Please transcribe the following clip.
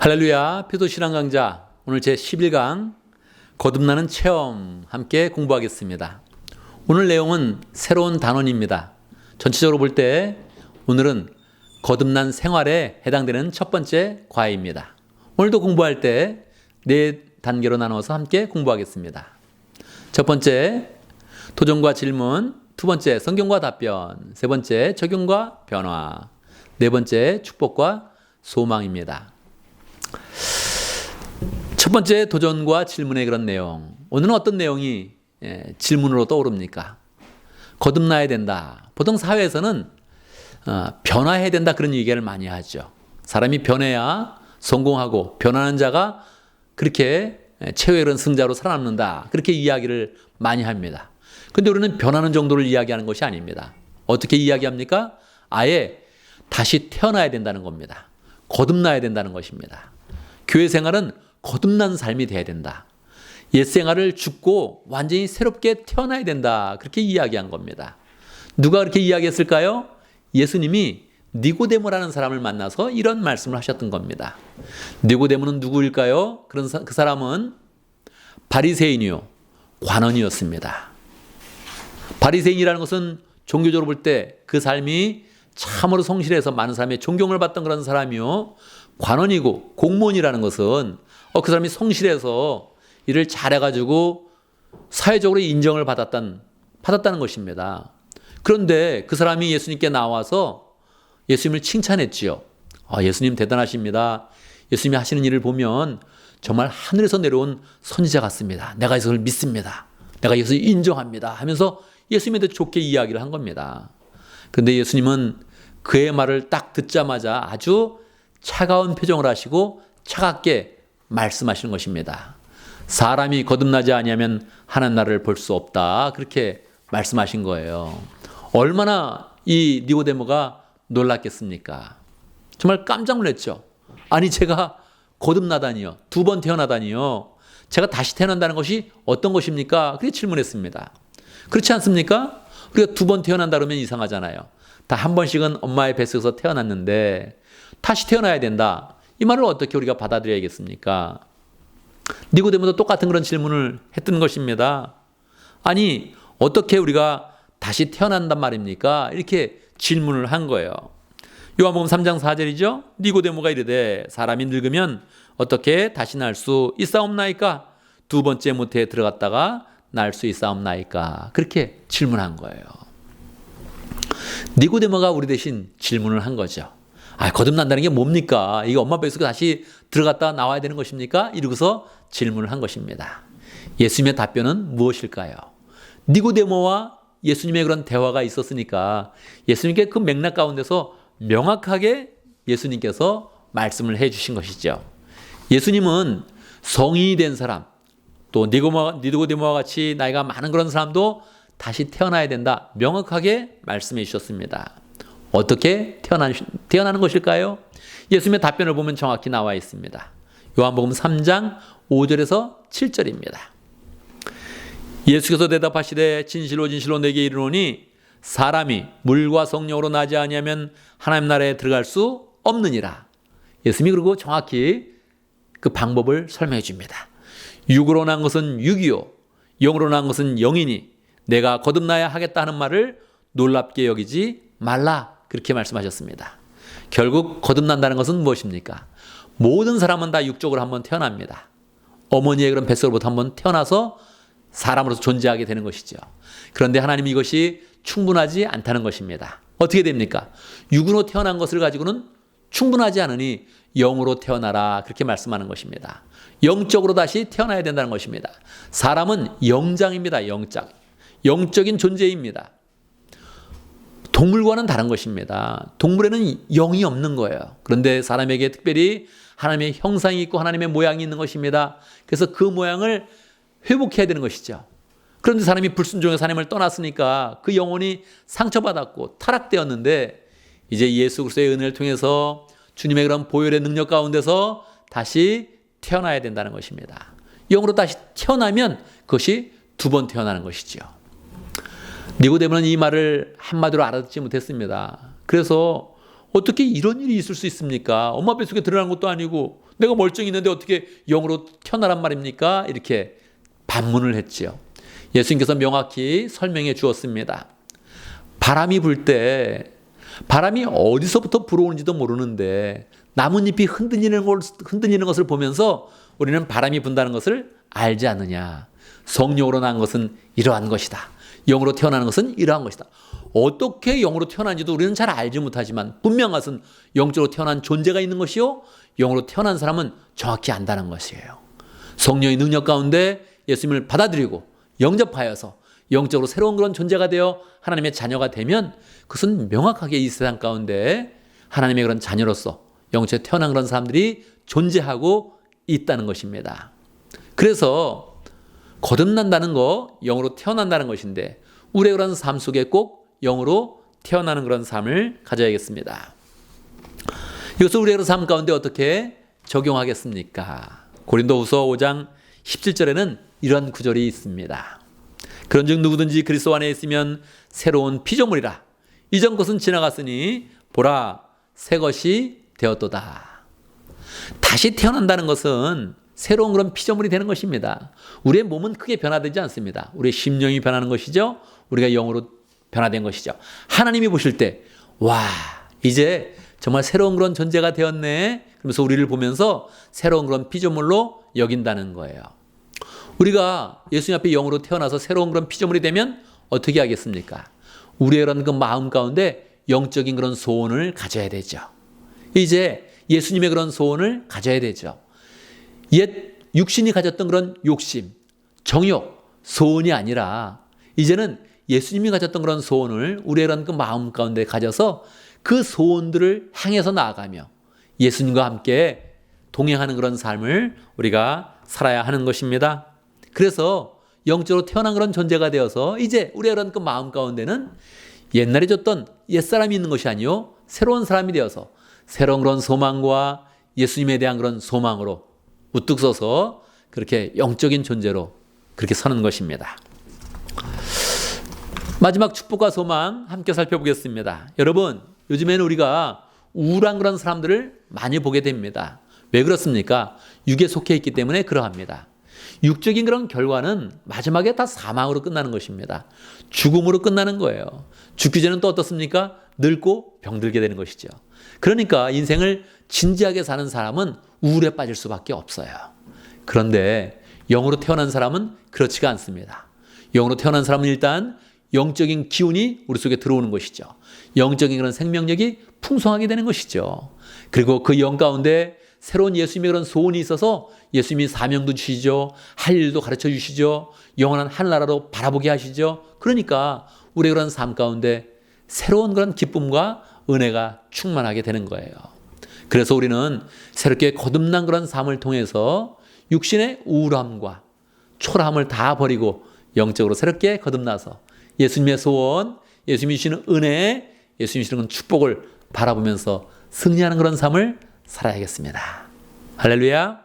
할렐루야, 표도신앙 강좌 오늘 제 11강 거듭나는 체험 함께 공부하겠습니다. 오늘 내용은 새로운 단원입니다. 전체적으로 볼 때 오늘은 거듭난 생활에 해당되는 첫 번째 과외입니다. 오늘도 공부할 때 네 단계로 나눠서 함께 공부하겠습니다. 첫 번째, 도전과 질문. 두 번째, 성경과 답변. 세 번째, 적용과 변화. 네 번째, 축복과 소망입니다. 첫 번째, 도전과 질문의 그런 내용. 오늘은 어떤 내용이 질문으로 떠오릅니까? 거듭나야 된다. 보통 사회에서는 변화해야 된다 그런 얘기를 많이 하죠. 사람이 변해야 성공하고 변하는 자가 그렇게 최후의 그런 승자로 살아남는다. 그렇게 이야기를 많이 합니다. 근데 우리는 변하는 정도를 이야기하는 것이 아닙니다. 어떻게 이야기합니까? 아예 다시 태어나야 된다는 겁니다. 거듭나야 된다는 것입니다. 교회 생활은 거듭난 삶이 돼야 된다. 옛 생활을 죽고 완전히 새롭게 태어나야 된다. 그렇게 이야기한 겁니다. 누가 그렇게 이야기했을까요? 예수님이 니고데모라는 사람을 만나서 이런 말씀을 하셨던 겁니다. 니고데모는 누구일까요? 그 사람은 바리새인이요, 관원이었습니다. 바리새인이라는 것은 종교적으로 볼 때 그 삶이 참으로 성실해서 많은 사람의 존경을 받던 그런 사람이요, 관원이고 공무원이라는 것은 그 사람이 성실해서 일을 잘해가지고 사회적으로 인정을 받았다는 것입니다. 그런데 그 사람이 예수님께 나와서 예수님을 칭찬했지요. 예수님 대단하십니다. 예수님이 하시는 일을 보면 정말 하늘에서 내려온 선지자 같습니다. 내가 이것을 믿습니다. 내가 이것을 인정합니다. 하면서 예수님에 대해 좋게 이야기를 한 겁니다. 그런데 예수님은 그의 말을 딱 듣자마자 아주 차가운 표정을 하시고 차갑게 말씀하시는 것입니다. 사람이 거듭나지 아니하면 하나님 나라를 볼 수 없다. 그렇게 말씀하신 거예요. 얼마나 이 니고데모가 놀랐겠습니까? 정말 깜짝 놀랐죠. 아니, 제가 거듭나다니요, 두 번 태어나다니요, 제가 다시 태어난다는 것이 어떤 것입니까? 그렇게 질문했습니다. 그렇지 않습니까? 우리가 두 번 태어난다 그러면 이상하잖아요. 다 한 번씩은 엄마의 뱃속에서 태어났는데 다시 태어나야 된다. 이 말을 어떻게 우리가 받아들여야겠습니까? 니고데모도 똑같은 그런 질문을 했던 것입니다. 아니, 어떻게 우리가 다시 태어난단 말입니까? 이렇게 질문을 한 거예요. 요한복음 3장 4절이죠. 니고데모가 이르되 사람이 늙으면 어떻게 다시 날 수 있사옵나이까? 두 번째 모태에 들어갔다가 날 수 있사옵나이까? 그렇게 질문한 거예요. 니고데모가 우리 대신 질문을 한 거죠. 거듭난다는 게 뭡니까? 이게 엄마 뱃속에 다시 들어갔다가 나와야 되는 것입니까? 이러고서 질문을 한 것입니다. 예수님의 답변은 무엇일까요? 니고데모와 예수님의 그런 대화가 있었으니까 예수님께 그 맥락 가운데서 명확하게 예수님께서 말씀을 해 주신 것이죠. 예수님은 성인이 된 사람, 또 니고데모와 같이 나이가 많은 그런 사람도 다시 태어나야 된다. 명확하게 말씀해 주셨습니다. 어떻게 태어나는 것일까요? 예수님의 답변을 보면 정확히 나와 있습니다. 요한복음 3장 5절에서 7절입니다. 예수께서 대답하시되 진실로 진실로 내게 이르노니 사람이 물과 성령으로 나지 아니하면 하나님 나라에 들어갈 수 없느니라. 예수님이 그리고 정확히 그 방법을 설명해 줍니다. 육으로 난 것은 육이요 영으로 난 것은 영이니 내가 거듭나야 하겠다 하는 말을 놀랍게 여기지 말라. 그렇게 말씀하셨습니다. 결국 거듭난다는 것은 무엇입니까? 모든 사람은 다 육적으로 한번 태어납니다. 어머니의 그런 뱃속으로부터 한번 태어나서 사람으로서 존재하게 되는 것이죠. 그런데 하나님이 이것이 충분하지 않다는 것입니다. 어떻게 됩니까? 육으로 태어난 것을 가지고는 충분하지 않으니 영으로 태어나라. 그렇게 말씀하는 것입니다. 영적으로 다시 태어나야 된다는 것입니다. 사람은 영장입니다. 영적인 존재입니다. 동물과는 다른 것입니다. 동물에는 영이 없는 거예요. 그런데 사람에게 특별히 하나님의 형상이 있고 하나님의 모양이 있는 것입니다. 그래서 그 모양을 회복해야 되는 것이죠. 그런데 사람이 불순종해서 하나님을 떠났으니까 그 영혼이 상처받았고 타락되었는데 이제 예수 그리스도의 은혜를 통해서 주님의 그런 보혈의 능력 가운데서 다시 태어나야 된다는 것입니다. 영으로 다시 태어나면 그것이 두 번 태어나는 것이죠. 니고데모는 이 말을 한마디로 알아듣지 못했습니다. 그래서 어떻게 이런 일이 있을 수 있습니까? 엄마 뱃속에 들어간 것도 아니고 내가 멀쩡히 있는데 어떻게 영으로 태어나란 말입니까? 이렇게 반문을 했지요. 예수님께서 명확히 설명해 주었습니다. 바람이 불 때 바람이 어디서부터 불어오는지도 모르는데 나뭇잎이 흔들리는 것을 보면서 우리는 바람이 분다는 것을 알지 않느냐. 성령으로 난 것은 이러한 것이다. 영으로 태어나는 것은 이러한 것이다. 어떻게 영으로 태어난지도 우리는 잘 알지 못하지만 분명한 것은 영적으로 태어난 존재가 있는 것이요, 영으로 태어난 사람은 정확히 안다는 것이에요. 성령의 능력 가운데 예수님을 받아들이고 영접하여서 영적으로 새로운 그런 존재가 되어 하나님의 자녀가 되면 그것은 명확하게 이 세상 가운데 하나님의 그런 자녀로서 영적으로 태어난 그런 사람들이 존재하고 있다는 것입니다. 그래서 거듭난다는 거, 영으로 태어난다는 것인데 우리의 그런 삶 속에 꼭 영으로 태어나는 그런 삶을 가져야겠습니다. 이것을 우리의 그런 삶 가운데 어떻게 적용하겠습니까? 고린도후서 5장 17절에는 이런 구절이 있습니다. 그런즉 누구든지 그리스도 안에 있으면 새로운 피조물이라. 이전 것은 지나갔으니 보라 새 것이 되었도다. 다시 태어난다는 것은 새로운 그런 피조물이 되는 것입니다. 우리의 몸은 크게 변화되지 않습니다. 우리의 심령이 변하는 것이죠. 우리가 영으로 변화된 것이죠. 하나님이 보실 때 와, 이제 정말 새로운 그런 존재가 되었네. 그러면서 우리를 보면서 새로운 그런 피조물로 여긴다는 거예요. 우리가 예수님 앞에 영으로 태어나서 새로운 그런 피조물이 되면 어떻게 하겠습니까? 우리의 그런 그 마음 가운데 영적인 그런 소원을 가져야 되죠. 이제 예수님의 그런 소원을 가져야 되죠. 옛 육신이 가졌던 그런 욕심, 정욕, 소원이 아니라 이제는 예수님이 가졌던 그런 소원을 우리의 그런 그 마음 가운데 가져서 그 소원들을 향해서 나아가며 예수님과 함께 동행하는 그런 삶을 우리가 살아야 하는 것입니다. 그래서 영적으로 태어난 그런 존재가 되어서 이제 우리의 그런 그 마음 가운데는 옛날에 줬던 옛사람이 있는 것이 아니요 새로운 사람이 되어서 새로운 그런 소망과 예수님에 대한 그런 소망으로 우뚝 서서 그렇게 영적인 존재로 그렇게 서는 것입니다. 마지막 축복과 소망 함께 살펴보겠습니다. 여러분, 요즘에는 우리가 우울한 그런 사람들을 많이 보게 됩니다. 왜 그렇습니까? 육에 속해 있기 때문에 그러합니다. 육적인 그런 결과는 마지막에 다 사망으로 끝나는 것입니다. 죽음으로 끝나는 거예요. 죽기 전에는 또 어떻습니까? 늙고 병들게 되는 것이죠. 그러니까 인생을 진지하게 사는 사람은 우울에 빠질 수밖에 없어요. 그런데 영으로 태어난 사람은 그렇지가 않습니다. 영으로 태어난 사람은 일단 영적인 기운이 우리 속에 들어오는 것이죠. 영적인 그런 생명력이 풍성하게 되는 것이죠. 그리고 그 영 가운데 새로운 예수님의 그런 소원이 있어서 예수님이 사명도 주시죠. 할 일도 가르쳐 주시죠. 영원한 하늘나라로 바라보게 하시죠. 그러니까 우리의 그런 삶 가운데 새로운 그런 기쁨과 은혜가 충만하게 되는 거예요. 그래서 우리는 새롭게 거듭난 그런 삶을 통해서 육신의 우울함과 초라함을 다 버리고 영적으로 새롭게 거듭나서 예수님의 소원, 예수님이 주시는 은혜, 예수님이 주시는 축복을 바라보면서 승리하는 그런 삶을 살아야겠습니다. 할렐루야.